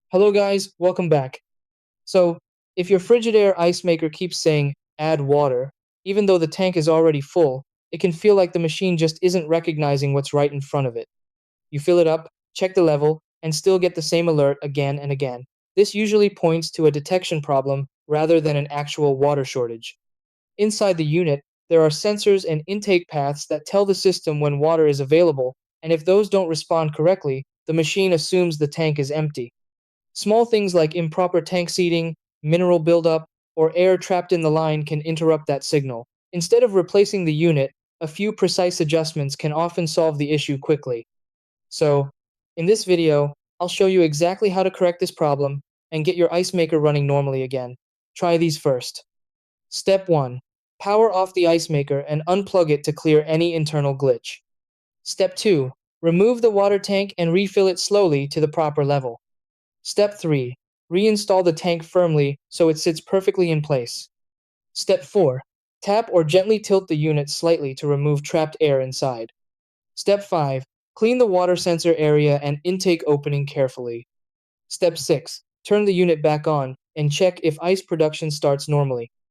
Hello guys, welcome back. So, if your Frigidaire ice maker keeps saying add water, even though the tank is already full, it can feel like the machine just isn't recognizing what's right in front of it. You fill it up, check the level, and still get the same alert again and again. This usually points to a detection problem rather than an actual water shortage. Inside the unit, there are sensors and intake paths that tell the system when water is available, and if those don't respond correctly, the machine assumes the tank is empty. Small things like improper tank seating, mineral buildup, or air trapped in the line can interrupt that signal. Instead of replacing the unit, a few precise adjustments can often solve the issue quickly. So, in this video, I'll show you exactly how to correct this problem and get your ice maker running normally again. Try these first. Step 1. Power off the ice maker and unplug it to clear any internal glitch. Step 2. Remove the water tank and refill it slowly to the proper level. Step 3. Reinstall the tank firmly so it sits perfectly in place. Step 4. Tap or gently tilt the unit slightly to remove trapped air inside. Step 5. Clean the water sensor area and intake opening carefully. Step 6. Turn the unit back on and check if ice production starts normally.